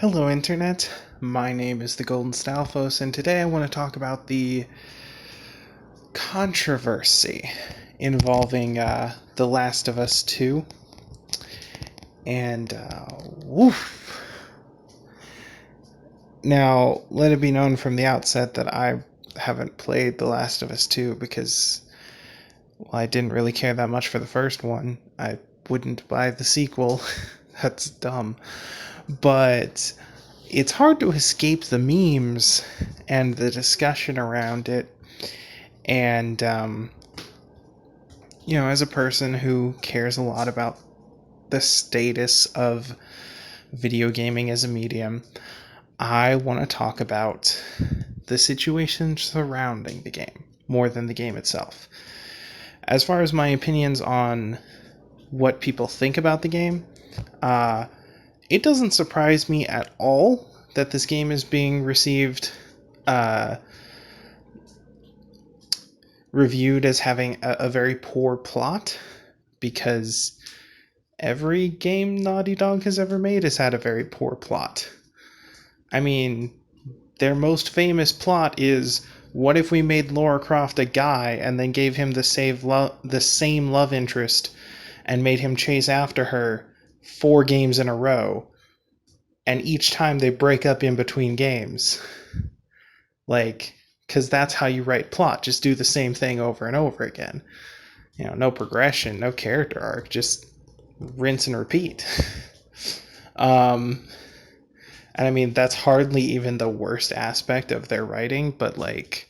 Hello, Internet. My name is the Golden Stalfos, and today I want to talk about the controversy involving The Last of Us 2. And, woof. Now, let it be known from the outset that I haven't played The Last of Us 2 because, well, I didn't really care that much for the first one. I wouldn't buy the sequel. That's dumb. But it's hard to escape the memes and the discussion around it. And, as a person who cares a lot about the status of video gaming as a medium, I want to talk about the situation surrounding the game more than the game itself. As far as my opinions on what people think about the game, it doesn't surprise me at all that this game is being reviewed as having a very poor plot, because every game Naughty Dog has ever made has had a very poor plot. I mean, their most famous plot is, what if we made Lara Croft a guy and then gave him the same love interest and made him chase after her 4 games in a row, and each time they break up in between games? Like, because that's how you write plot. Just do the same thing over and over again. No progression, no character arc, just rinse and repeat. And I mean, that's hardly even the worst aspect of their writing, but like,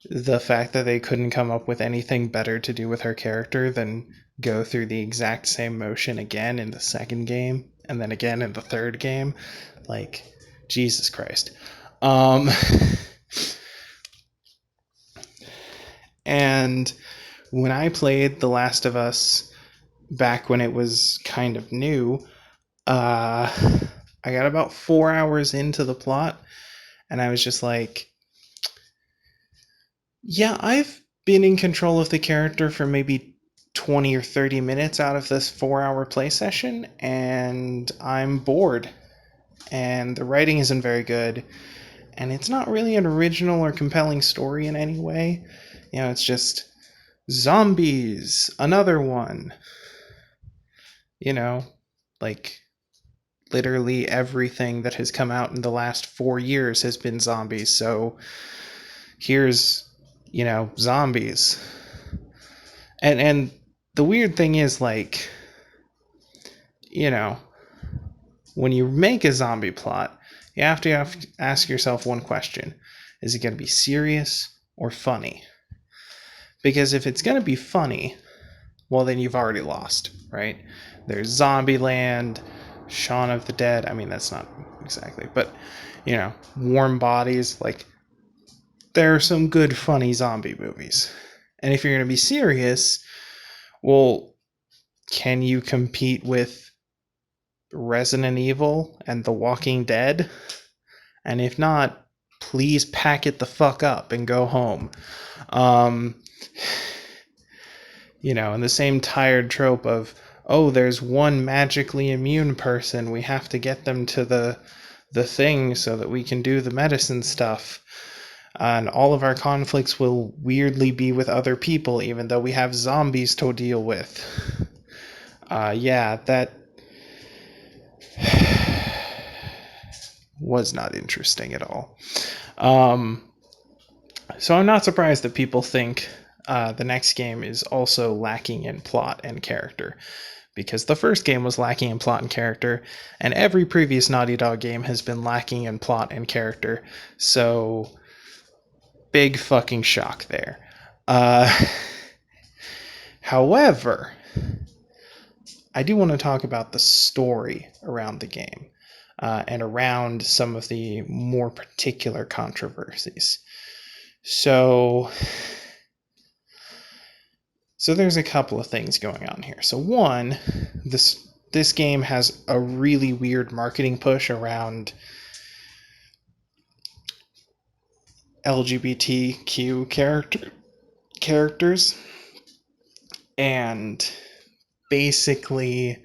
the fact that they couldn't come up with anything better to do with her character than go through the exact same motion again in the second game, and then again in the third game, like, Jesus Christ. And when I played The Last of Us back when it was kind of new, I got about 4 hours into the plot, and I was just like, yeah, I've been in control of the character for maybe 20 or 30 minutes out of this 4-hour play session, and I'm bored. And the writing isn't very good, and it's not really an original or compelling story in any way. It's just zombies, another one. Like, literally everything that has come out in the last 4 years has been zombies, so here's, zombies. And the weird thing is, like, when you make a zombie plot, you have to ask yourself one question. Is it going to be serious or funny? Because if it's going to be funny, well, then you've already lost, right? There's Zombieland, Shaun of the Dead. I mean, that's not exactly, but, Warm Bodies. Like, there are some good, funny zombie movies. And if you're going to be serious, well, can you compete with Resident Evil and The Walking Dead? And if not, please pack it the fuck up and go home. And the same tired trope of, oh, there's one magically immune person, we have to get them to the thing so that we can do the medicine stuff. And all of our conflicts will weirdly be with other people, even though we have zombies to deal with. That was not interesting at all. So I'm not surprised that people think the next game is also lacking in plot and character, because the first game was lacking in plot and character, and every previous Naughty Dog game has been lacking in plot and character. So, big fucking shock there. However, I do want to talk about the story around the game, and around some of the more particular controversies. So there's a couple of things going on here. So one, this game has a really weird marketing push around LGBTQ characters, and basically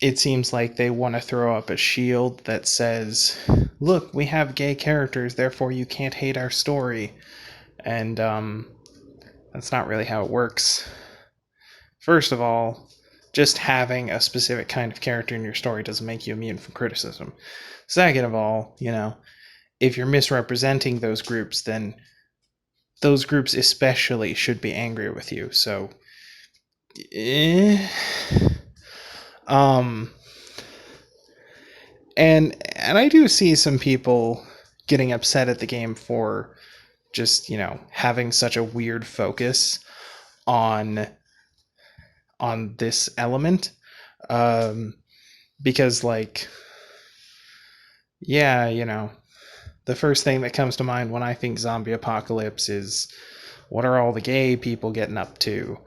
it seems like they want to throw up a shield that says, look, we have gay characters, therefore you can't hate our story. And that's not really how it works. First of all, just having a specific kind of character in your story doesn't make you immune from criticism. Second of all, if you're misrepresenting those groups, then those groups especially should be angry with you. So, and I do see some people getting upset at the game for just, having such a weird focus on this element. Because, like, yeah, the first thing that comes to mind when I think zombie apocalypse is, what are all the gay people getting up to?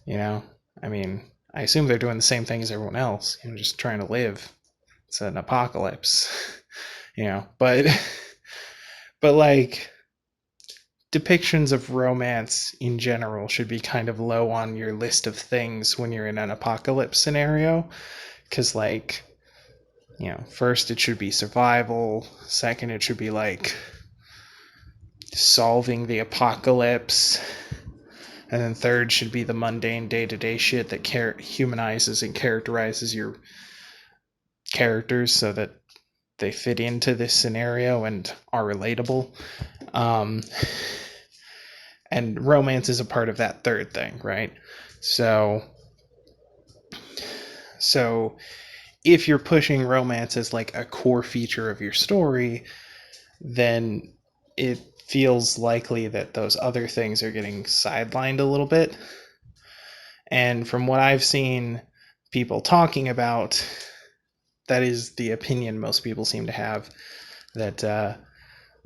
I mean, I assume they're doing the same thing as everyone else, just trying to live. It's an apocalypse, but like, depictions of romance in general should be kind of low on your list of things when you're in an apocalypse scenario, because, like, first it should be survival, second it should be like solving the apocalypse, and then third should be the mundane day-to-day shit that humanizes and characterizes your characters so that they fit into this scenario and are relatable. And romance is a part of that third thing, right? So if you're pushing romance as like a core feature of your story, then it feels likely that those other things are getting sidelined a little bit. And from what I've seen people talking about, that is the opinion most people seem to have, that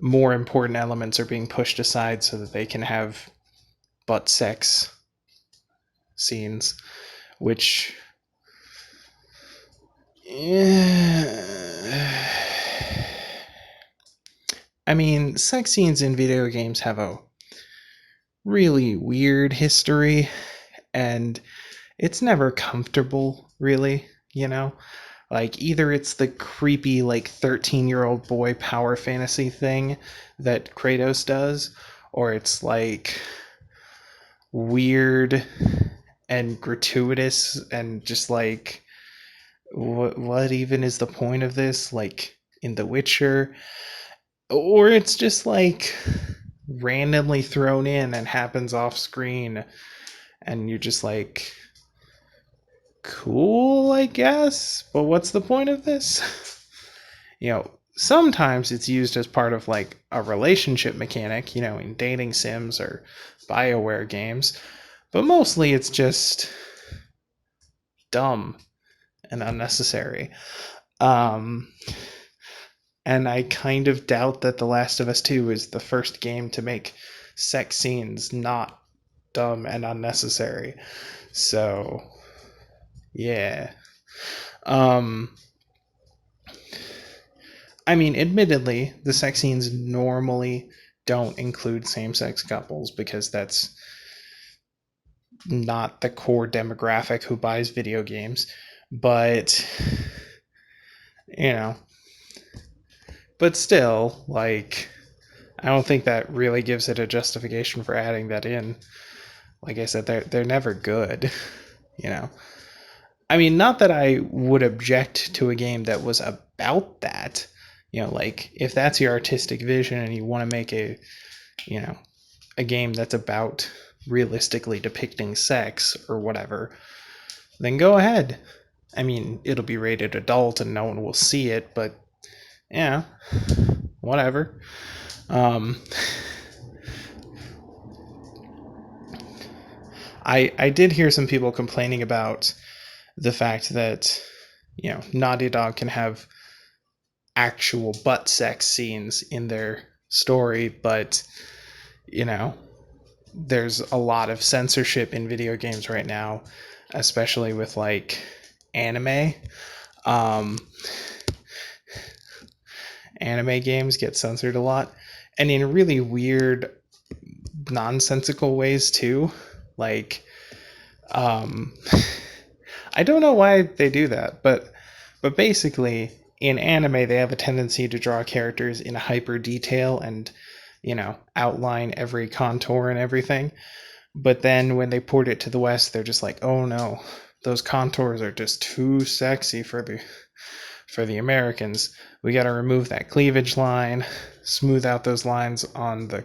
more important elements are being pushed aside so that they can have butt sex scenes, which I mean, sex scenes in video games have a really weird history, and it's never comfortable, really, Like, either it's the creepy, like, 13-year-old boy power fantasy thing that Kratos does, or it's, like, weird and gratuitous and just, like, what even is the point of this? Like, in The Witcher? Or it's just, like, randomly thrown in and happens off screen, and you're just like, cool, I guess, but what's the point of this? Sometimes it's used as part of like a relationship mechanic, in dating sims or BioWare games, but mostly it's just dumb and unnecessary. And I kind of doubt that The Last of Us 2 is the first game to make sex scenes not dumb and unnecessary. So, yeah. I mean, admittedly, the sex scenes normally don't include same-sex couples because that's not the core demographic who buys video games. But, but still, like, I don't think that really gives it a justification for adding that in. Like I said, they're never good, I mean, not that I would object to a game that was about that. Like, if that's your artistic vision and you want to make a game that's about realistically depicting sex or whatever, then go ahead. I mean, it'll be rated adult and no one will see it, but yeah, whatever. I did hear some people complaining about the fact that, Naughty Dog can have actual butt sex scenes in their story, but, there's a lot of censorship in video games right now, especially with, like, anime. Anime games get censored a lot, and in really weird, nonsensical ways, too. Like, I don't know why they do that, but But basically, in anime, they have a tendency to draw characters in hyper detail and, outline every contour and everything. But then when they port it to the West, they're just like, oh no, those contours are just too sexy for the Americans. We got to remove that cleavage line, smooth out those lines on the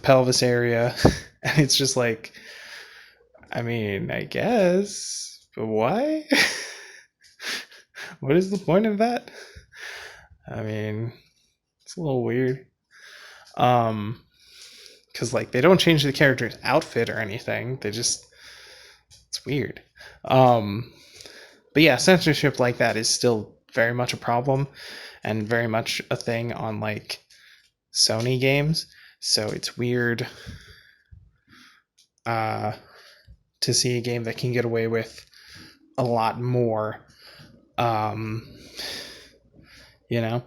pelvis area. And it's just like, I mean, I guess, but why? What is the point of that? I mean, it's a little weird. Because like they don't change the character's outfit or anything. It's weird. Um, but yeah, censorship like that is still very much a problem and very much a thing on like Sony games. So it's weird uh, to see a game that can get away with a lot more. Um, you know,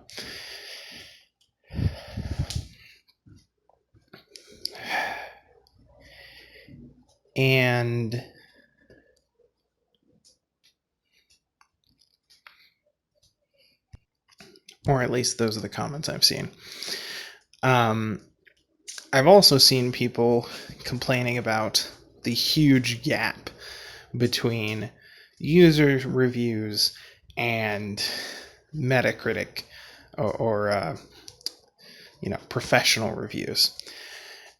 and or at least those are the comments I've seen. Um, I've also seen people complaining about the huge gap between user reviews and Metacritic or professional reviews.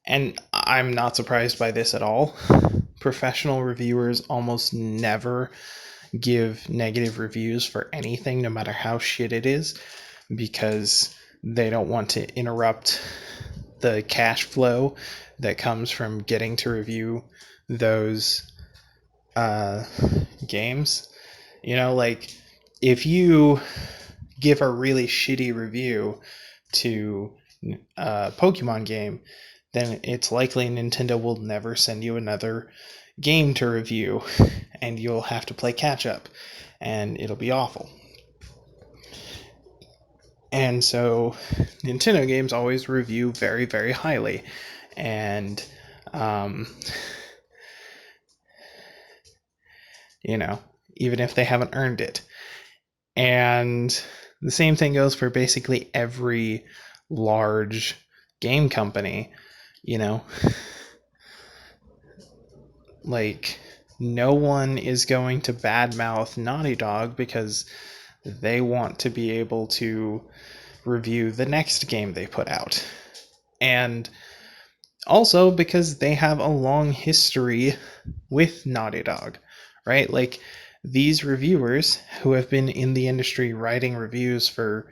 And I'm not surprised by this at all. Professional reviewers almost never give negative reviews for anything, no matter how shit it is, because they don't want to interrupt the cash flow that comes from getting to review those games. Like if you give a really shitty review to a Pokemon game, then it's likely Nintendo will never send you another game to review, and you'll have to play catch up, and it'll be awful. And so Nintendo games always review very, very highly. And, even if they haven't earned it. And the same thing goes for basically every large game company, like no one is going to badmouth Naughty Dog because they want to be able to review the next game they put out. And also because they have a long history with Naughty Dog, right? Like these reviewers who have been in the industry writing reviews for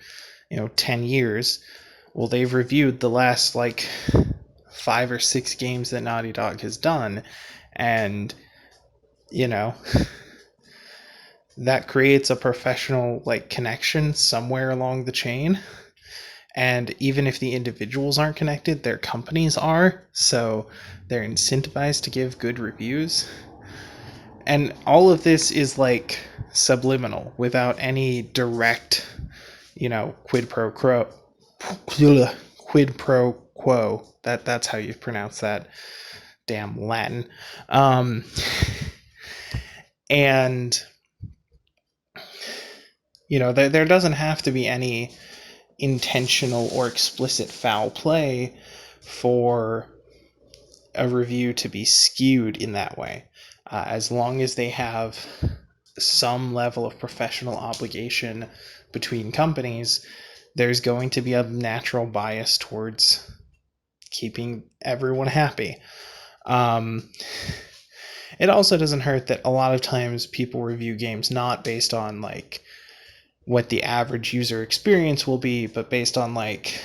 10 years, well, they've reviewed the last like 5 or 6 games that Naughty Dog has done, and that creates a professional like connection somewhere along the chain. And even if the individuals aren't connected, their companies are, so they're incentivized to give good reviews. And all of this is like subliminal without any direct, quid pro quo. Quid pro quo. That's how you pronounce that. Damn Latin. And there doesn't have to be any intentional or explicit foul play for a review to be skewed in that way. As long as they have some level of professional obligation between companies, there's going to be a natural bias towards keeping everyone happy. It also doesn't hurt that a lot of times people review games not based on like what the average user experience will be, but based on like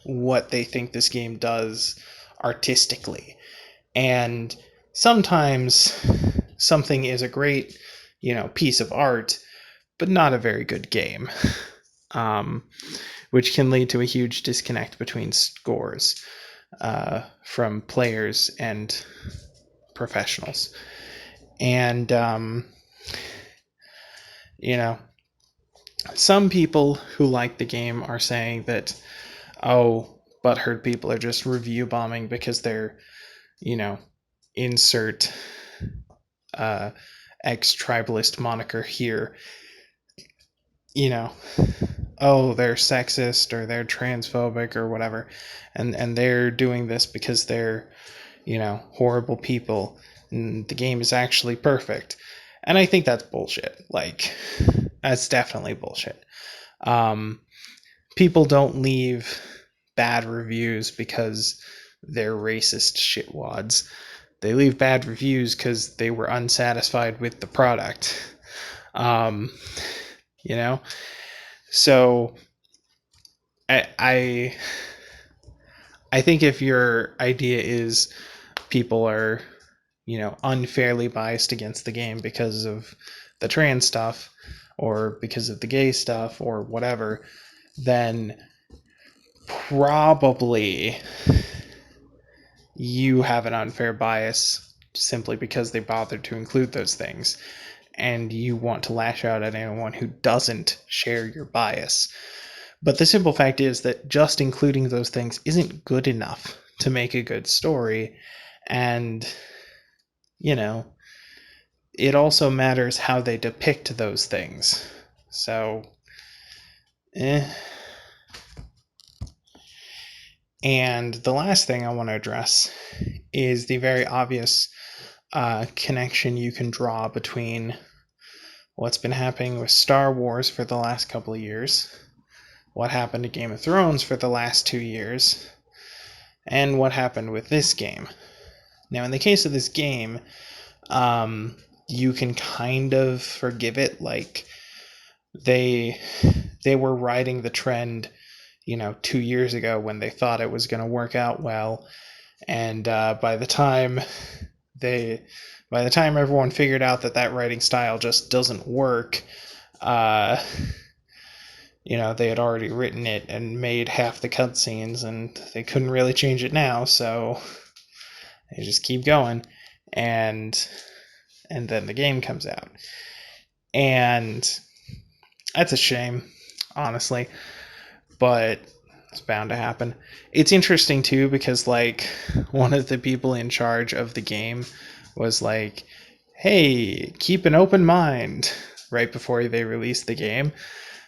what they think this game does artistically. And sometimes something is a great, piece of art, but not a very good game, which can lead to a huge disconnect between scores from players and professionals. And, some people who like the game are saying that, butthurt people are just review bombing because they're, insert ex-tribalist moniker here. you know, oh, they're sexist or they're transphobic or whatever, and they're doing this because they're, horrible people, and the game is actually perfect. And I think that's bullshit. Like, that's definitely bullshit. Um, People don't leave bad reviews because they're racist shitwads. They leave bad reviews because they were unsatisfied with the product. Um, you know, so I I think if your idea is people are, unfairly biased against the game because of the trans stuff or because of the gay stuff or whatever, then probably you have an unfair bias simply because they bothered to include those things. And you want to lash out at anyone who doesn't share your bias. But the simple fact is that just including those things isn't good enough to make a good story. And, you know, it also matters how they depict those things. So, And the last thing I want to address is the very obvious connection you can draw between what's been happening with Star Wars for the last couple of years, what happened to Game of Thrones for the last 2 years, and what happened with this game. Now, in the case of this game, you can kind of forgive it. Like, they were riding the trend, 2 years ago when they thought it was going to work out well, and by the time everyone figured out that writing style just doesn't work, they had already written it and made half the cutscenes, and they couldn't really change it now, so they just keep going, and then the game comes out. And that's a shame, honestly, but it's bound to happen. It's interesting, too, because, like, one of the people in charge of the game was like, hey, keep an open mind, right before they released the game.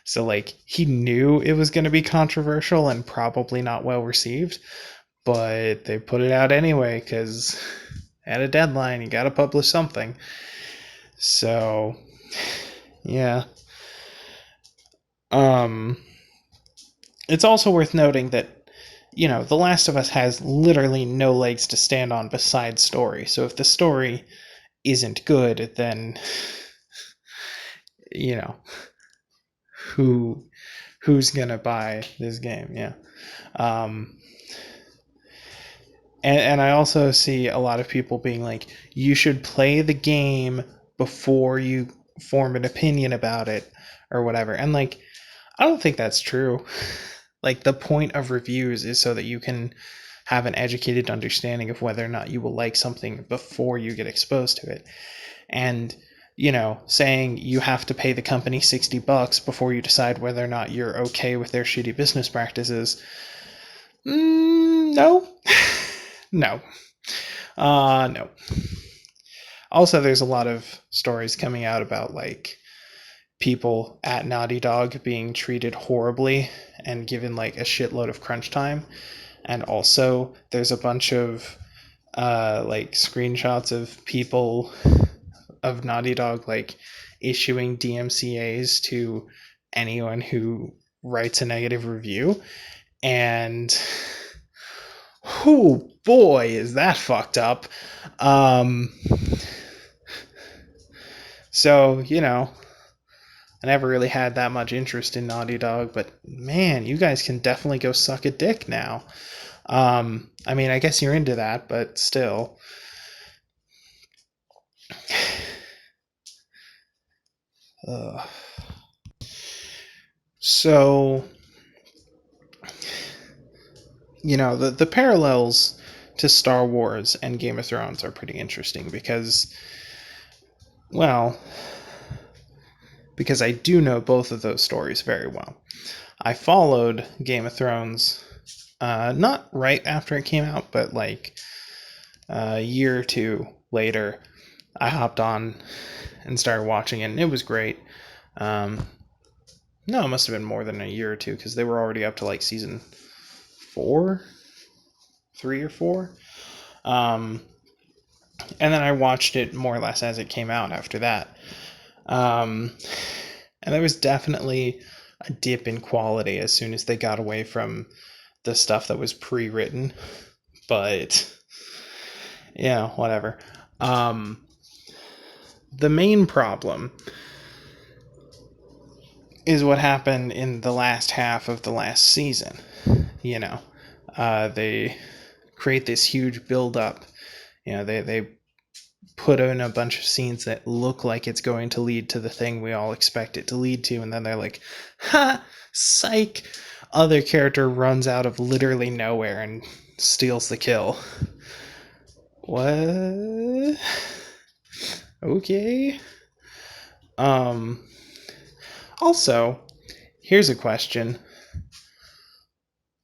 So, like, he knew it was going to be controversial and probably not well received, but they put it out anyway because at a deadline, you got to publish something. So, yeah. It's also worth noting that, The Last of Us has literally no legs to stand on besides story. So if the story isn't good, then, who's gonna buy this game? Yeah. And I also see a lot of people being like, you should play the game before you form an opinion about it or whatever. And, like, I don't think that's true. Like, the point of reviews is so that you can have an educated understanding of whether or not you will like something before you get exposed to it. And, saying you have to pay the company $60 before you decide whether or not you're okay with their shitty business practices. No. No. No. Also, there's a lot of stories coming out about, like, people at Naughty Dog being treated horribly and given, like, a shitload of crunch time. And also, there's a bunch of, like, screenshots of people of Naughty Dog, like, issuing DMCAs to anyone who writes a negative review. And, oh boy, is that fucked up. So, I never really had that much interest in Naughty Dog, but man, you guys can definitely go suck a dick now. I mean, I guess you're into that, but still. So, the parallels to Star Wars and Game of Thrones are pretty interesting because, well, because I do know both of those stories very well. I followed Game of Thrones, not right after it came out, but like a year or two later, I hopped on and started watching it, and it was great. No, it must have been more than a year or two, because they were already up to like season 4, 3 or 4. And then I watched it more or less as it came out after that. And there was definitely a dip in quality as soon as they got away from the stuff that was pre-written. But, whatever. The main problem is what happened in the last half of the last season. They create this huge build-up. They put in a bunch of scenes that look like it's going to lead to the thing we all expect it to lead to, and then they're like, ha, psych. Other character runs out of literally nowhere and steals the kill. What? Okay. Also, here's a question.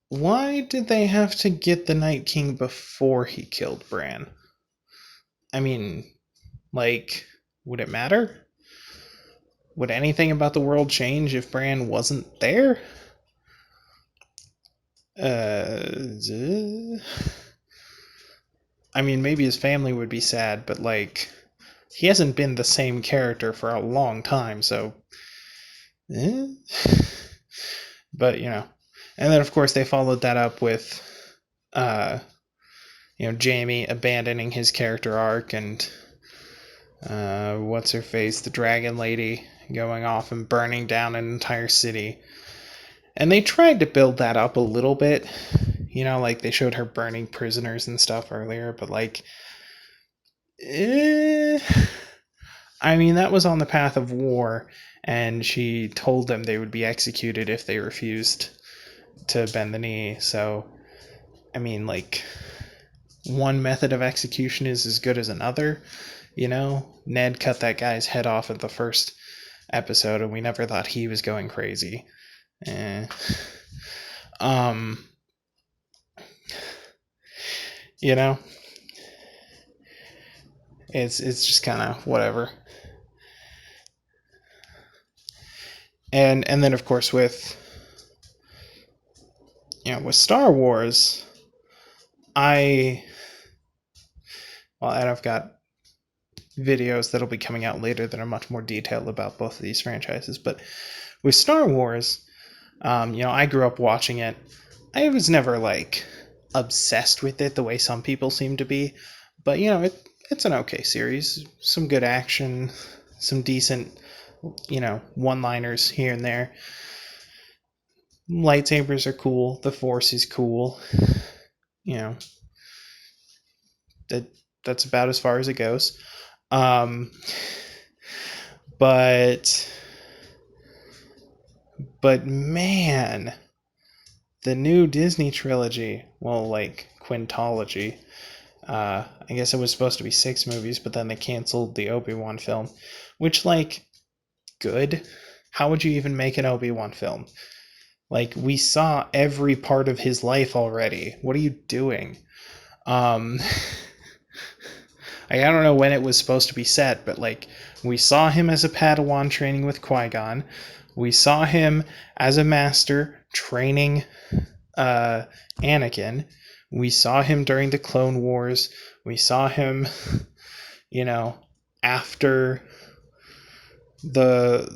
Why did they have to get the Night King before he killed Bran? I mean, would it matter? Would anything about the world change if Bran wasn't there? I mean, maybe his family would be sad, but he hasn't been the same character for a long time, so but and then of course they followed that up with Jaime abandoning his character arc, and what's her face, the dragon lady, going off and burning down an entire city. And they tried to build that up a little bit, they showed her burning prisoners and stuff earlier, but I mean, that was on the path of war, and she told them they would be executed if they refused to bend the knee. So, I mean, one method of execution is as good as another. Ned cut that guy's head off at the first episode, and we never thought he was going crazy. It's just kind of whatever. And then of course with Star Wars, and I've got videos that'll be coming out later that are much more detailed about both of these franchises. But with Star Wars, I grew up watching it. I was never obsessed with it the way some people seem to be, but it's an okay series. Some good action, some decent one-liners here and there. Lightsabers are cool. The Force is cool. That's about as far as it goes. But man, the new Disney trilogy, quintology, I guess it was supposed to be 6 movies, but then they canceled the Obi-Wan film, which, good? How would you even make an Obi-Wan film? We saw every part of his life already. What are you doing? I don't know when it was supposed to be set, but we saw him as a Padawan training with Qui-Gon. We saw him as a master training Anakin. We saw him during the Clone Wars. We saw him, after the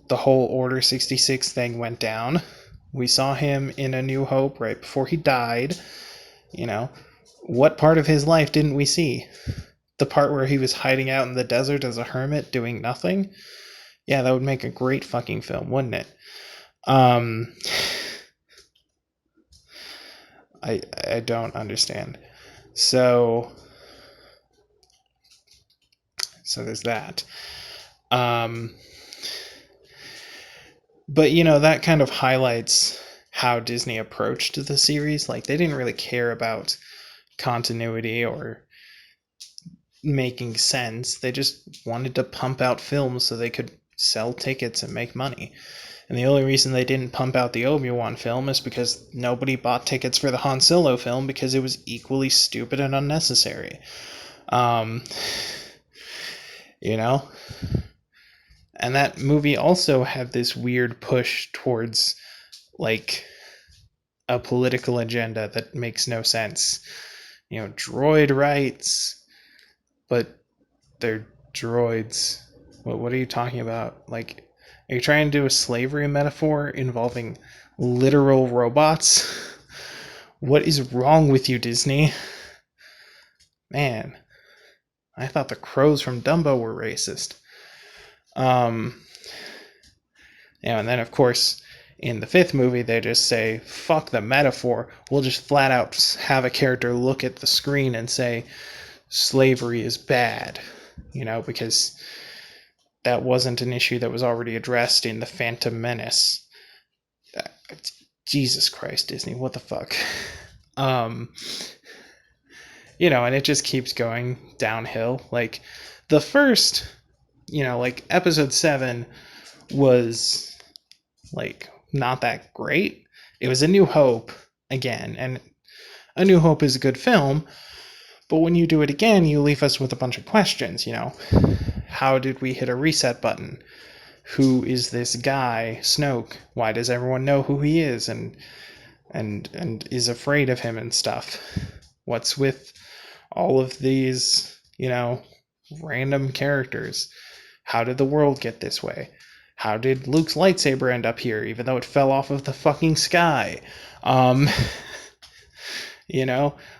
whole Order 66 thing went down. We saw him in A New Hope right before he died. What part of his life didn't we see? The part where he was hiding out in the desert as a hermit doing nothing? Yeah, that would make a great fucking film, wouldn't it? I don't understand. So there's that. But that kind of highlights how Disney approached the series. They didn't really care about continuity or making sense. They just wanted to pump out films so they could sell tickets and make money. And the only reason they didn't pump out the Obi-Wan film is because nobody bought tickets for the Han Solo film because it was equally stupid and unnecessary. And that movie also had this weird push towards, like, a political agenda that makes no sense. Droid rights, but they're droids. What are you talking about? Like, are you trying to do a slavery metaphor involving literal robots? What is wrong with you, Disney? Man, I thought the crows from Dumbo were racist. Um, and then, of course, in the fifth movie, they just say, fuck the metaphor. We'll just flat out have a character look at the screen and say, slavery is bad. Because that wasn't an issue that was already addressed in The Phantom Menace. Jesus Christ, Disney, what the fuck? Um, and it just keeps going downhill. Like, the first, like, episode 7 was, like, not that great. It was A New Hope again, and A New Hope is a good film, but when you do it again, you leave us with a bunch of questions, How did we hit a reset button? Who is this guy, Snoke? Why does everyone know who he is and is afraid of him and stuff? What's with all of these, random characters? How did the world get this way? How did Luke's lightsaber end up here, even though it fell off of the fucking sky?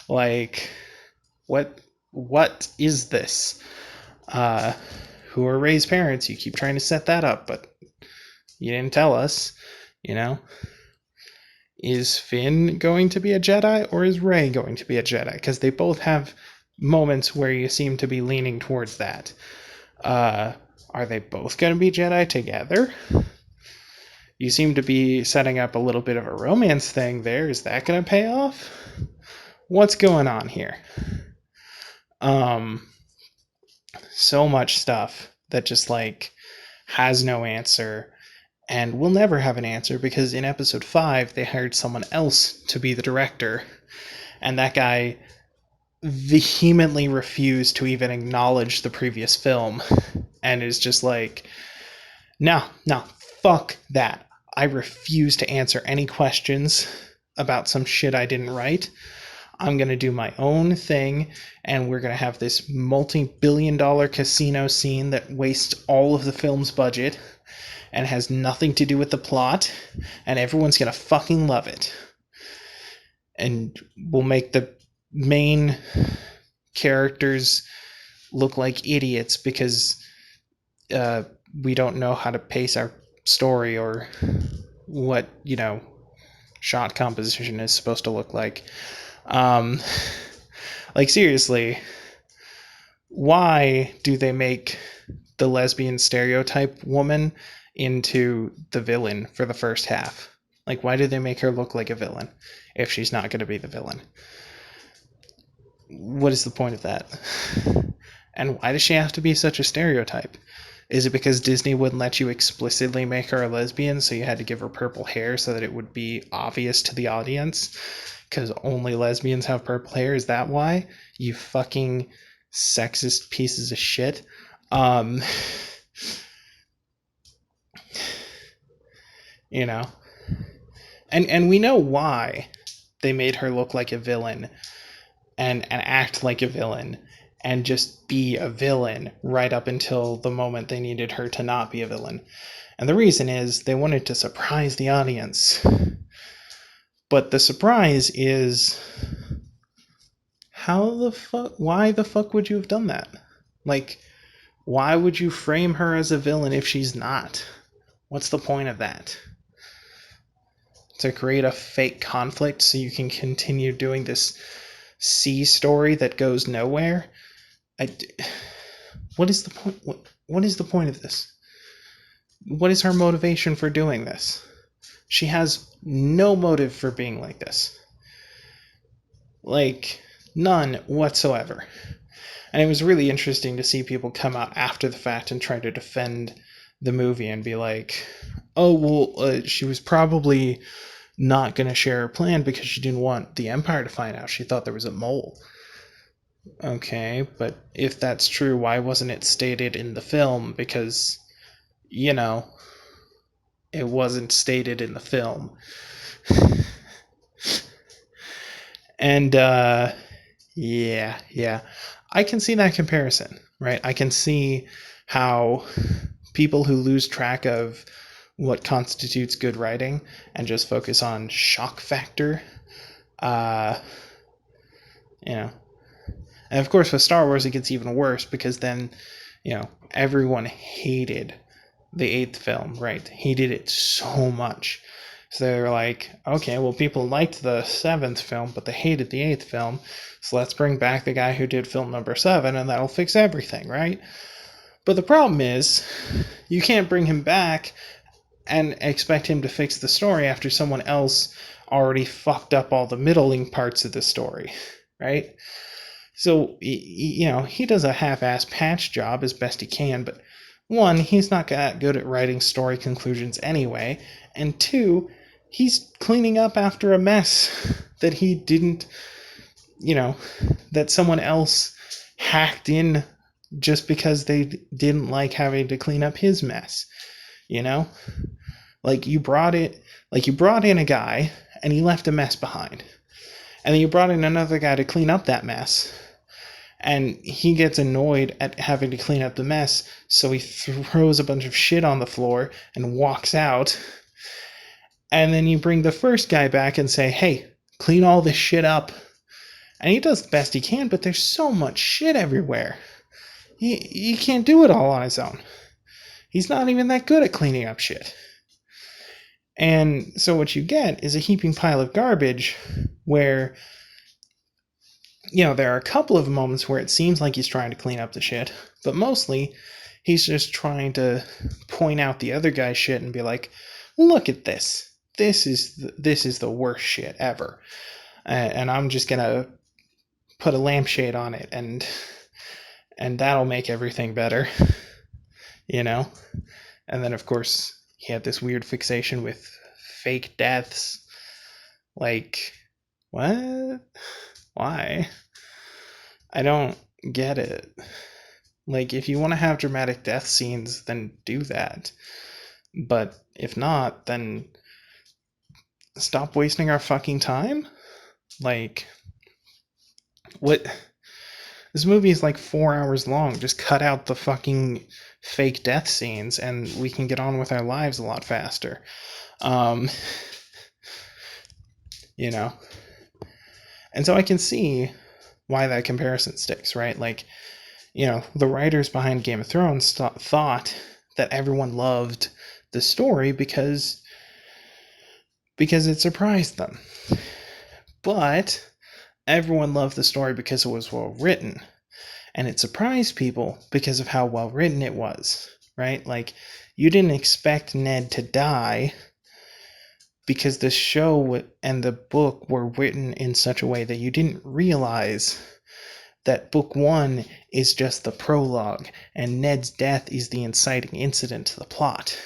Like, what is this? Who are Rey's parents? You keep trying to set that up, but you didn't tell us, Is Finn going to be a Jedi, or is Rey going to be a Jedi? Because they both have moments where you seem to be leaning towards that. Are they both going to be Jedi together? You seem to be setting up a little bit of a romance thing there. Is that going to pay off? What's going on here? So much stuff that just, like, has no answer and will never have an answer, because in episode 5 they hired someone else to be the director, and that guy vehemently refused to even acknowledge the previous film and is just like, no, fuck that. I refuse to answer any questions about some shit I didn't write. I'm going to do my own thing, and we're going to have this multi-billion-dollar casino scene that wastes all of the film's budget and has nothing to do with the plot, and everyone's going to fucking love it. And we'll make the main characters look like idiots because we don't know how to pace our story or what, shot composition is supposed to look like. Like, seriously, why do they make the lesbian stereotype woman into the villain for the first half? Like, why do they make her look like a villain if she's not going to be the villain? What is the point of that? And why does she have to be such a stereotype? Is it because Disney wouldn't let you explicitly make her a lesbian, so you had to give her purple hair so that it would be obvious to the audience? Because only lesbians have purple hair? Is that why? You fucking sexist pieces of shit. And we know why they made her look like a villain and act like a villain and just be a villain right up until the moment they needed her to not be a villain. And the reason is they wanted to surprise the audience. But the surprise is, why the fuck would you have done that? Like, why would you frame her as a villain if she's not? What's the point of that? To create a fake conflict so you can continue doing this C story that goes nowhere? What is the point? What is the point of this? What is her motivation for doing this? She has no motive for being like this. Like, none whatsoever. And it was really interesting to see people come out after the fact and try to defend the movie and be like, oh, well, she was probably not going to share her plan because she didn't want the Empire to find out. She thought there was a mole. Okay, but if that's true, why wasn't it stated in the film? Because, you know, it wasn't stated in the film. And yeah. I can see that comparison, right? I can see how people who lose track of what constitutes good writing and just focus on shock factor, uh, you know. And of course, with Star Wars, it gets even worse because then, everyone hated the eighth film, right? Hated it so much. So they're like, okay, well, people liked the seventh film, but they hated the eighth film. So let's bring back the guy who did film number 7, and that'll fix everything, right? But the problem is, you can't bring him back and expect him to fix the story after someone else already fucked up all the middling parts of the story, right? So, he does a half-ass patch job as best he can, but one, he's not that good at writing story conclusions anyway, and two, he's cleaning up after a mess that he didn't, that someone else hacked in just because they didn't like having to clean up his mess, you know? Like you brought in a guy and he left a mess behind. And then you brought in another guy to clean up that mess. And he gets annoyed at having to clean up the mess, so he throws a bunch of shit on the floor and walks out. And then you bring the first guy back and say, hey, clean all this shit up. And he does the best he can, but there's so much shit everywhere. He can't do it all on his own. He's not even that good at cleaning up shit. And so what you get is a heaping pile of garbage where, there are a couple of moments where it seems like he's trying to clean up the shit, but mostly he's just trying to point out the other guy's shit and be like, look at this. This is the worst shit ever. And I'm just going to put a lampshade on it and that'll make everything better. And then of course he had this weird fixation with fake deaths. Like, what? Why? I don't get it. Like, if you want to have dramatic death scenes, then do that. But if not, then stop wasting our fucking time. Like, what? This movie is like 4 hours long. Just cut out the fucking fake death scenes and we can get on with our lives a lot faster. And so I can see why that comparison sticks, right? Like, the writers behind Game of Thrones thought that everyone loved the story because it surprised them. But everyone loved the story because it was well written. And it surprised people because of how well written it was, right? Like, you didn't expect Ned to die because the show and the book were written in such a way that you didn't realize that book 1 is just the prologue and Ned's death is the inciting incident to the plot.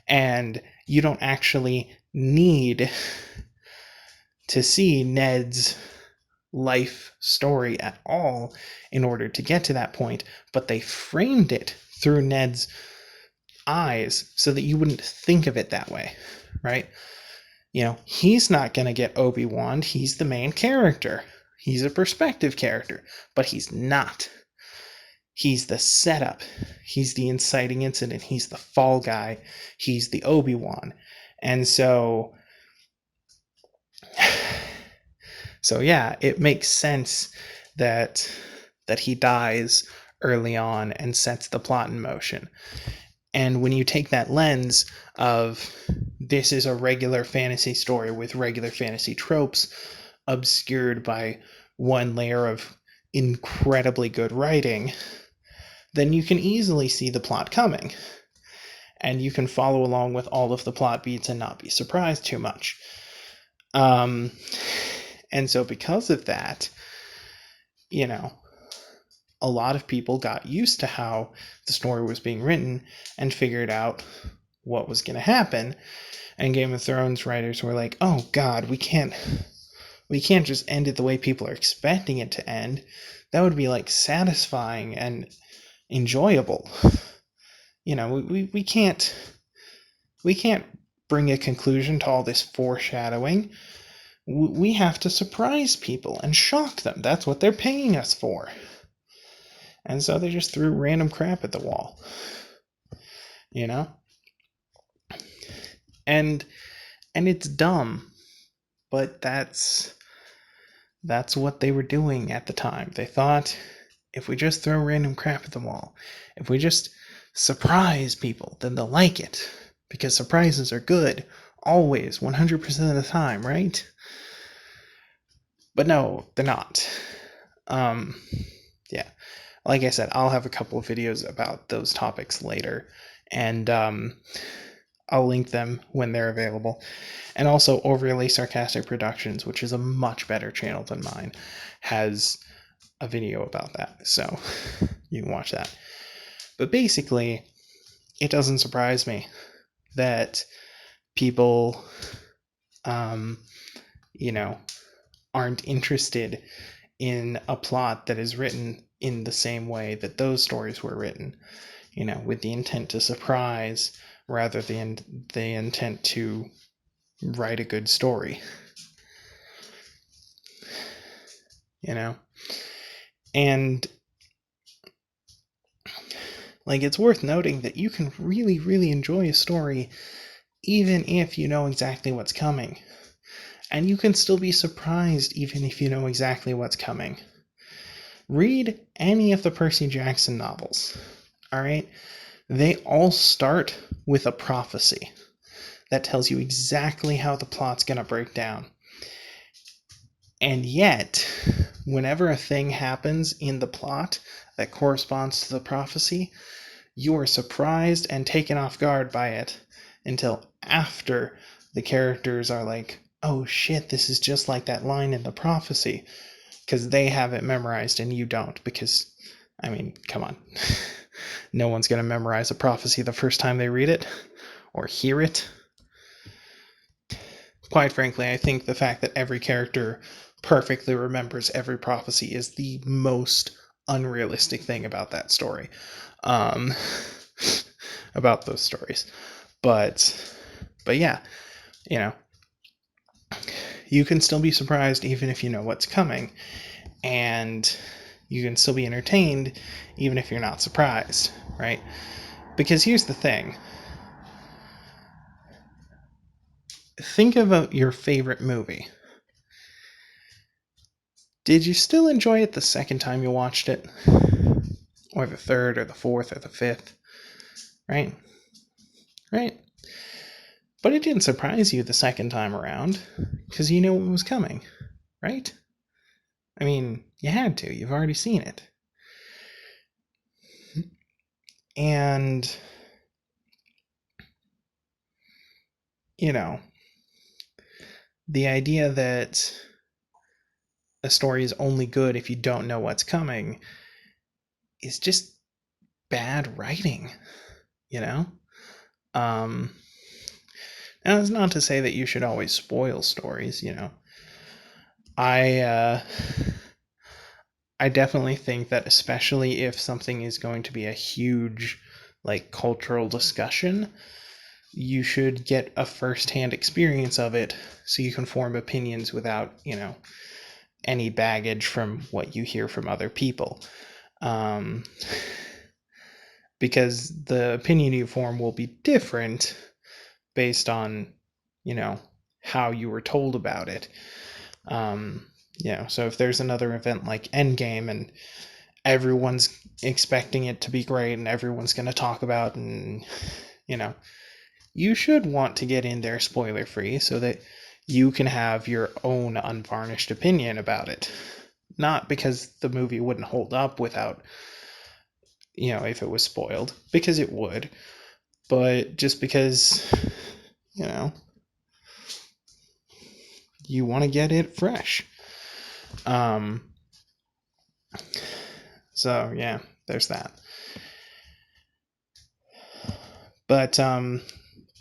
And you don't actually need to see Ned's life story at all in order to get to that point, but they framed it through Ned's eyes so that you wouldn't think of it that way, right? He's not going to get Obi-Wan. He's the main character. He's a perspective character, but he's not. He's the setup. He's the inciting incident. He's the fall guy. He's the Obi-Wan. And so yeah, it makes sense that he dies early on and sets the plot in motion. And when you take that lens of this is a regular fantasy story with regular fantasy tropes obscured by one layer of incredibly good writing, then you can easily see the plot coming. And you can follow along with all of the plot beats and not be surprised too much. And so because of that, a lot of people got used to how the story was being written and figured out what was going to happen. And Game of Thrones writers were like, oh God, we can't just end it the way people are expecting it to end. That would be like satisfying and enjoyable. we can't bring a conclusion to all this foreshadowing. We have to surprise people and shock them. That's what they're paying us for. And so they just threw random crap at the wall. And it's dumb, but that's what they were doing at the time. They thought, if we just throw random crap at the wall, if we just surprise people, then they'll like it. Because surprises are good, always, 100% of the time, right? But no, they're not. Yeah. Like I said, I'll have a couple of videos about those topics later, and I'll link them when they're available. And also, Overly Sarcastic Productions, which is a much better channel than mine, has a video about that, so you can watch that. But basically, it doesn't surprise me that people, aren't interested in a plot that is written in the same way that those stories were written, with the intent to surprise rather than the intent to write a good story. And it's worth noting that you can really, really enjoy a story even if you know exactly what's coming. And you can still be surprised even if you know exactly what's coming. Read any of the Percy Jackson novels, all right? They all start with a prophecy that tells you exactly how the plot's going to break down. And yet, whenever a thing happens in the plot that corresponds to the prophecy, you are surprised and taken off guard by it until after the characters are like, oh shit, this is just like that line in the prophecy, because they have it memorized and you don't, because, come on. No one's going to memorize a prophecy the first time they read it or hear it. Quite frankly, I think the fact that every character perfectly remembers every prophecy is the most unrealistic thing about that story. About those stories. But yeah, you can still be surprised even if you know what's coming. And you can still be entertained even if you're not surprised, right? Because here's the thing. Think about your favorite movie. Did you still enjoy it the second time you watched it? Or the third, or the fourth, or the fifth? Right? Right? But it didn't surprise you the second time around, because you knew what was coming, right? You had to. You've already seen it. And, the idea that a story is only good if you don't know what's coming is just bad writing, Now, it's not to say that you should always spoil stories, I definitely think that, especially if something is going to be a huge, cultural discussion, you should get a first-hand experience of it so you can form opinions without, any baggage from what you hear from other people. Because the opinion you form will be different based on, how you were told about it. So if there's another event like Endgame and everyone's expecting it to be great and everyone's going to talk about, and, you should want to get in there spoiler free so that you can have your own unvarnished opinion about it. Not because the movie wouldn't hold up without, if it was spoiled, because it would, but just because, you want to get it fresh. So yeah, there's that. But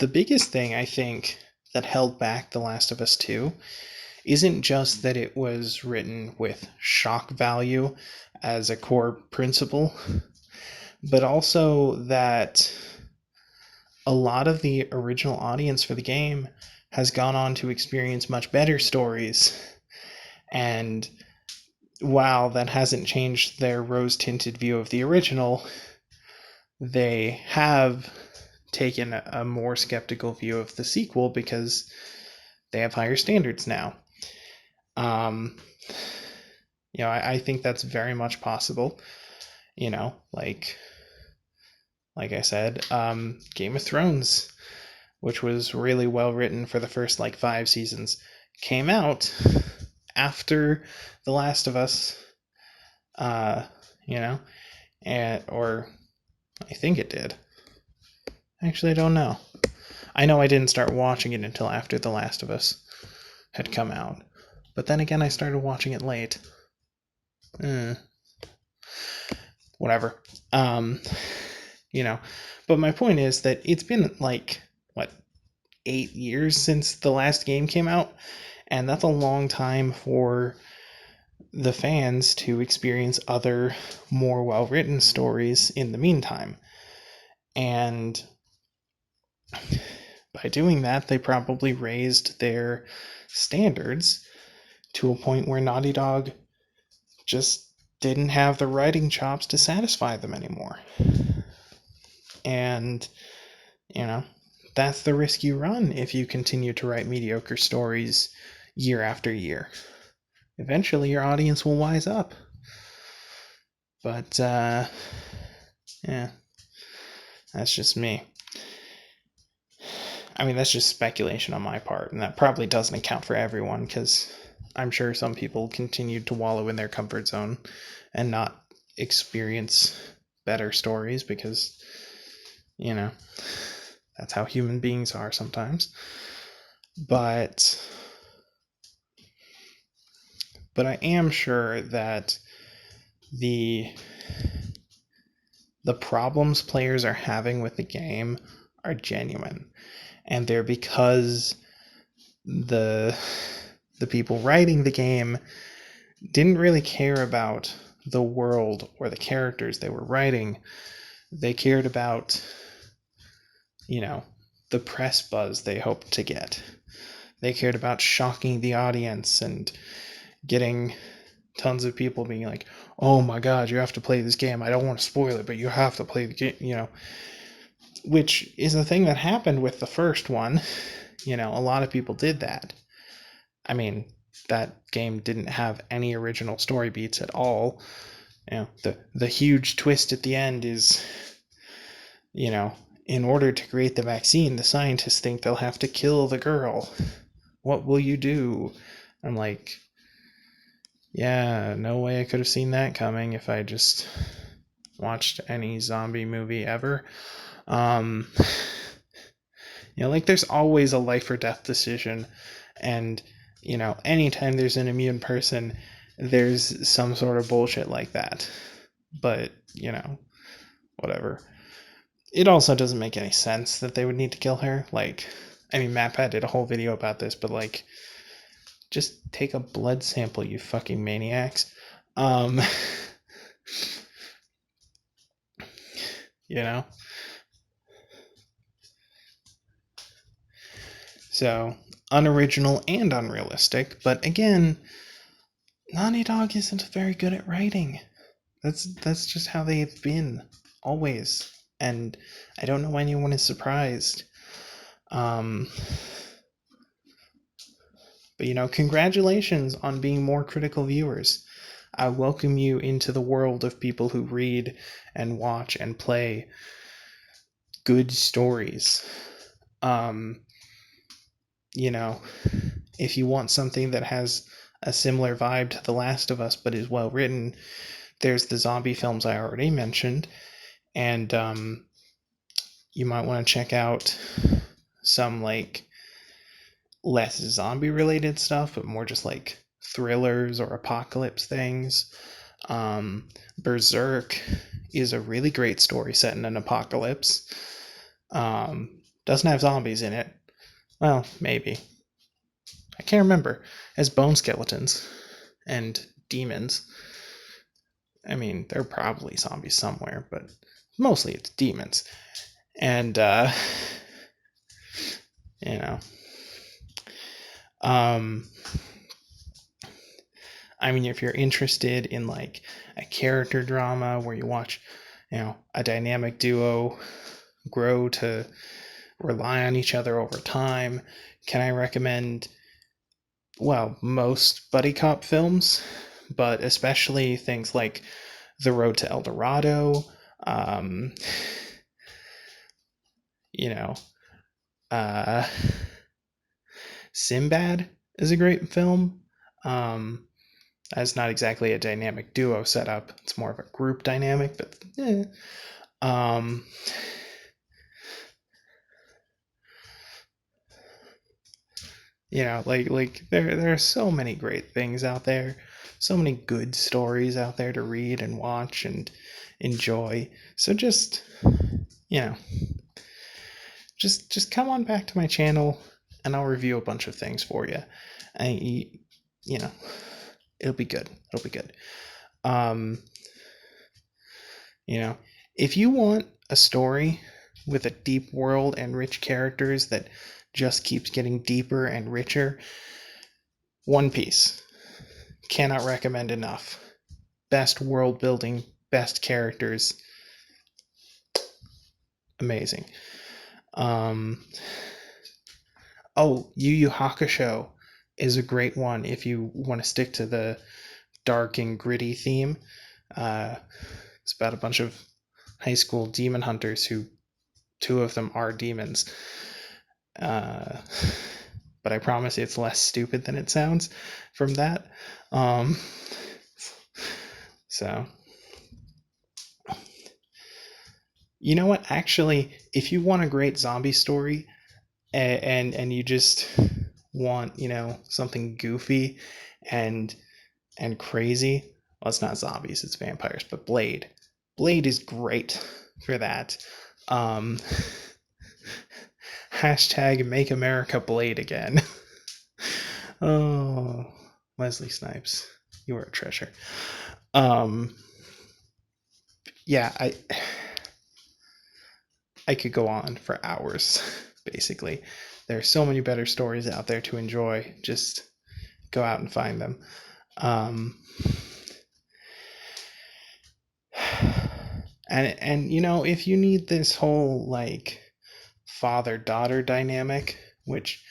the biggest thing I think that held back The Last of Us 2 isn't just that it was written with shock value as a core principle, but also that a lot of the original audience for the game has gone on to experience much better stories. And while that hasn't changed their rose-tinted view of the original, they have taken a more skeptical view of the sequel because they have higher standards now. I think that's very much possible. Like I said, Game of Thrones, which was really well written for the first 5 seasons, came out after The Last of Us, or I think it did. Actually, I don't know. I know I didn't start watching it until after The Last of Us had come out. But then again, I started watching it late. Whatever. But my point is that it's been 8 years since the last game came out, and that's a long time for the fans to experience other more well-written stories in the meantime. And by doing that, they probably raised their standards to a point where Naughty Dog just didn't have the writing chops to satisfy them anymore. And, that's the risk you run if you continue to write mediocre stories year after year. Eventually, your audience will wise up. But, that's just me. I mean, that's just speculation on my part, and that probably doesn't account for everyone, because I'm sure some people continued to wallow in their comfort zone and not experience better stories because, that's how human beings are sometimes. But I am sure that the problems players are having with the game are genuine, and they're because the people writing the game didn't really care about the world or the characters they were writing. They cared about, the press buzz they hoped to get. They cared about shocking the audience and getting tons of people being like, oh my god, you have to play this game. I don't want to spoil it, but you have to play the game, which is the thing that happened with the first one. A lot of people did that. I mean, that game didn't have any original story beats at all. The huge twist at the end is, in order to create the vaccine, the scientists think they'll have to kill the girl. What will you do? I'm like, yeah, no way I could have seen that coming if I just watched any zombie movie ever. There's always a life or death decision, and anytime there's an immune person, there's some sort of bullshit like that. But whatever. It also doesn't make any sense that they would need to kill her. MatPat did a whole video about this, but just take a blood sample, you fucking maniacs. So, unoriginal and unrealistic, but again, Naughty Dog isn't very good at writing. That's just how they've been, always. And I don't know anyone is surprised. But congratulations on being more critical viewers. I welcome you into the world of people who read and watch and play good stories. If you want something that has a similar vibe to The Last of Us but is well written, there's the zombie films I already mentioned, and you might want to check out some less zombie related stuff, but more just thrillers or apocalypse things. Berserk is a really great story set in an apocalypse. Doesn't have zombies in it. Well, maybe. I can't remember. It has bone skeletons and demons. I mean, there are probably zombies somewhere, but mostly it's demons. And you know, um, I mean, if you're interested in like a character drama where you watch, a dynamic duo grow to rely on each other over time, can I recommend, well, most buddy cop films, but especially things like The Road to El Dorado, um, you know, uh, Sinbad is a great film. That's not exactly a dynamic duo setup. It's more of a group dynamic, but um, like there are so many great things out there, so many good stories out there to read and watch and enjoy. So just you know, just come on back to my channel, and I'll review a bunch of things for you. I, you know, it'll be good. It'll be good. Um, you know, if you want a story with a deep world and rich characters that just keeps getting deeper and richer, One Piece. Cannot recommend enough. Best world building, best characters. Amazing. Um, Yu Yu Hakusho is a great one if you want to stick to the dark and gritty theme. It's about a bunch of high school demon hunters who two of them are demons. Uh, but I promise it's less stupid than it sounds from that. So, you know what? Actually, if you want a great zombie story and you just want, something goofy and crazy, well, it's not zombies, it's vampires, but Blade is great for that. Um, hashtag Make America Blade Again. Oh, Wesley Snipes, you are a treasure. Yeah, I could go on for hours, basically. There are so many better stories out there to enjoy. Just go out and find them. And if you need this whole like father-daughter dynamic, which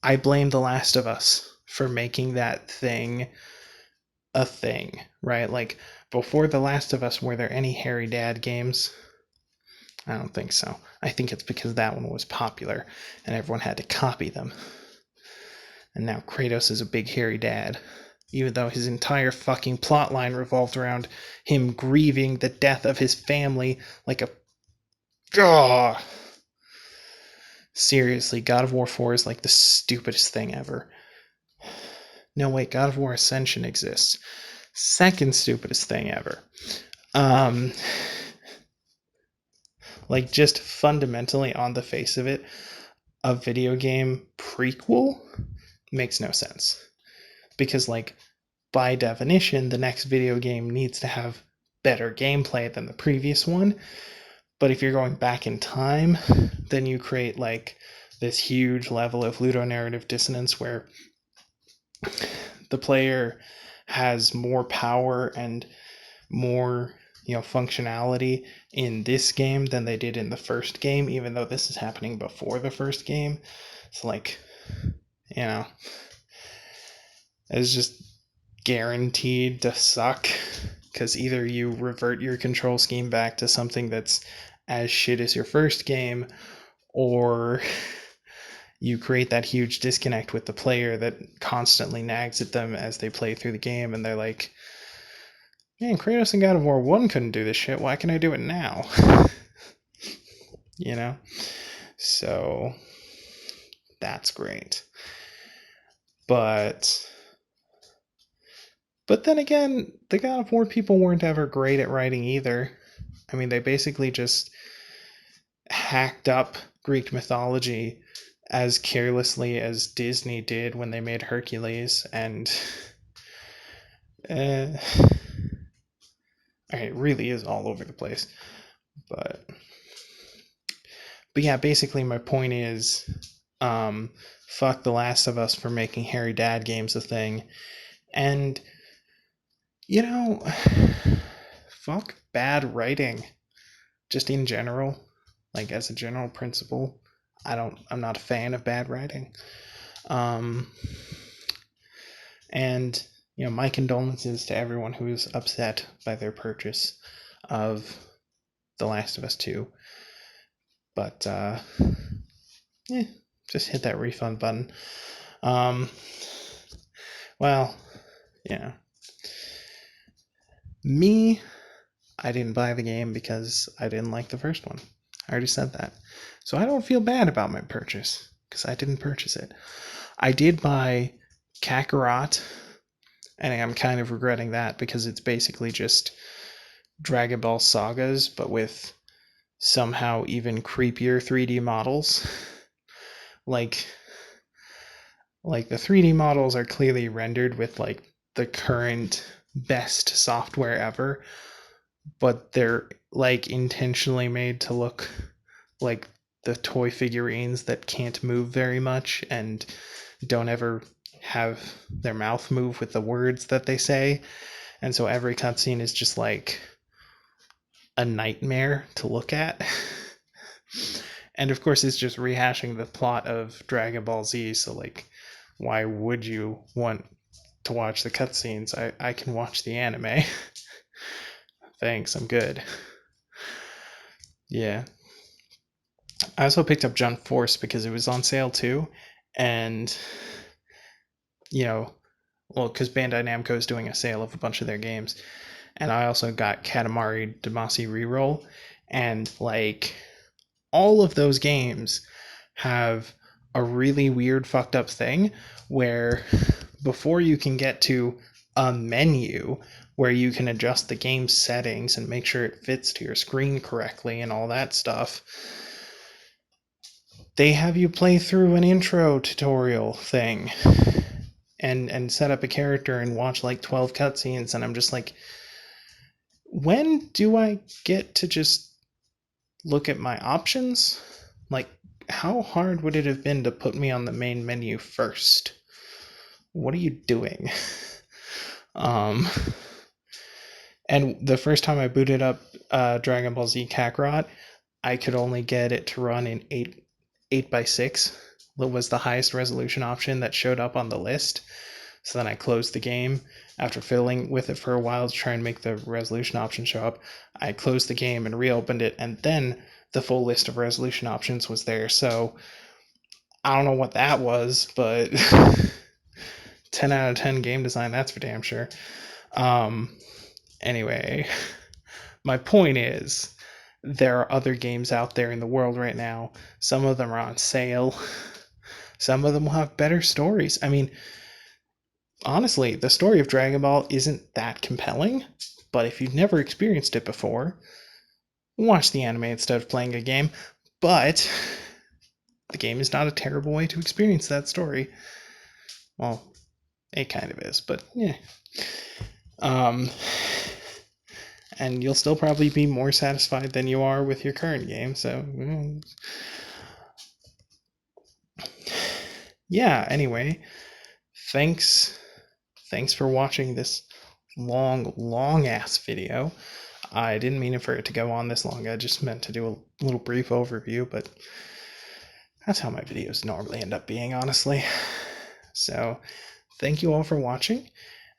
I blame The Last of Us for making that thing a thing, right? Like before The Last of Us, were there any hairy dad games? I don't think so. I think it's because that one was popular and everyone had to copy them. And now Kratos is a big hairy dad, even though his entire fucking plotline revolved around him grieving the death of his family like a. Ugh. Seriously, God of War 4 is like the stupidest thing ever. No, wait, God of War Ascension exists. Second stupidest thing ever. Like, just fundamentally on the face of it, a video game prequel makes no sense. Because, like, by definition, the next video game needs to have better gameplay than the previous one. But if you're going back in time, then you create, like, this huge level of ludonarrative dissonance where the player has more power and more functionality in this game than they did in the first game, even though this is happening before the first game. It's like, it's just guaranteed to suck, because either you revert your control scheme back to something that's as shit as your first game, or you create that huge disconnect with the player that constantly nags at them as they play through the game, and they're like, man, Kratos in God of War 1 couldn't do this shit. Why can I do it now? So that's great. But then again, the God of War people weren't ever great at writing either. I mean, they basically just hacked up Greek mythology as carelessly as Disney did when they made Hercules, and it really is all over the place. But But yeah, basically my point is, fuck The Last of Us for making Harry Dad games a thing. And, you know, fuck bad writing. Just in general. Like, as a general principle. I'm not a fan of bad writing. Um, and, my condolences to everyone who is upset by their purchase of The Last of Us 2. But, just hit that refund button. Well, yeah. Me, I didn't buy the game because I didn't like the first one. I already said that. So I don't feel bad about my purchase because I didn't purchase it. I did buy Kakarot, and I'm kind of regretting that because it's basically just Dragon Ball Sagas, but with somehow even creepier 3D models. Like the 3D models are clearly rendered with like the current best software ever, but they're like intentionally made to look like the toy figurines that can't move very much and don't ever have their mouth move with the words that they say. And so every cutscene is just like a nightmare to look at. And of course, it's just rehashing the plot of Dragon Ball Z. So, like, why would you want to watch the cutscenes? I can watch the anime. Thanks, I'm good. Yeah. I also picked up Jump Force because it was on sale too. And, because Bandai Namco is doing a sale of a bunch of their games. And I also got Katamari Damacy Reroll. And, like, all of those games have a really weird, fucked up thing where before you can get to a menu where you can adjust the game settings and make sure it fits to your screen correctly and all that stuff, they have you play through an intro tutorial thing and set up a character and watch like 12 cutscenes, and I'm just like, when do I get to just look at my options? Like, how hard would it have been to put me on the main menu first? What are you doing? And the first time I booted up Dragon Ball Z Kakarot, I could only get it to run in 8x6. That was the highest resolution option that showed up on the list. So then I closed the game after fiddling with it for a while to try and make the resolution option show up. I closed the game and reopened it, and then the full list of resolution options was there. So I don't know what that was, but 10 out of 10 game design, that's for damn sure. Anyway, my point is, there are other games out there in the world right now. Some of them are on sale. Some of them will have better stories. I mean, honestly, the story of Dragon Ball isn't that compelling, but if you've never experienced it before, watch the anime instead of playing a game. But the game is not a terrible way to experience that story. Well, it kind of is, but yeah. And you'll still probably be more satisfied than you are with your current game, so yeah, anyway, thanks for watching this long ass video. I didn't mean for it to go on this long. I just meant to do a little brief overview, but that's how my videos normally end up being, honestly. So thank you all for watching,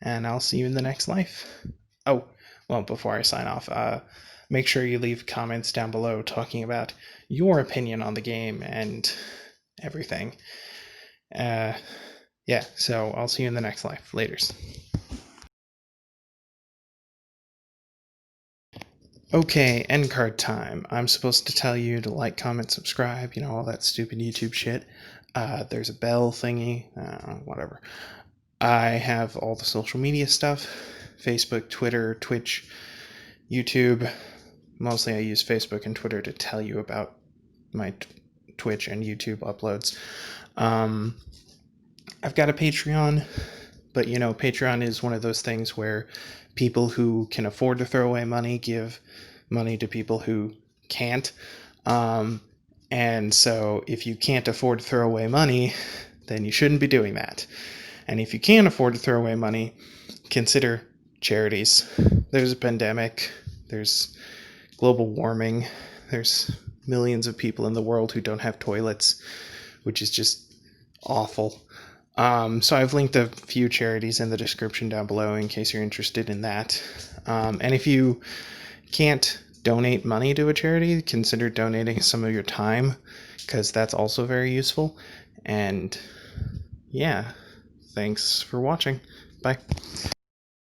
and I'll see you in the next life. Oh, well, before I sign off, make sure you leave comments down below talking about your opinion on the game and everything. Yeah, so I'll see you in the next life. Laters. Okay, end card time. I'm supposed to tell you to like, comment, subscribe, all that stupid YouTube shit. There's a bell thingy, whatever. I have all the social media stuff: Facebook, Twitter, Twitch, YouTube. Mostly I use Facebook and Twitter to tell you about my Twitch and YouTube uploads. I've got a Patreon, but Patreon is one of those things where people who can afford to throw away money give money to people who can't. And so if you can't afford to throw away money, then you shouldn't be doing that. And if you can afford to throw away money, consider charities. There's a pandemic, there's global warming, there's millions of people in the world who don't have toilets, which is just awful. So I've linked a few charities in the description down below in case you're interested in that. And if you can't donate money to a charity, consider donating some of your time, because that's also very useful. And yeah, thanks for watching. Bye.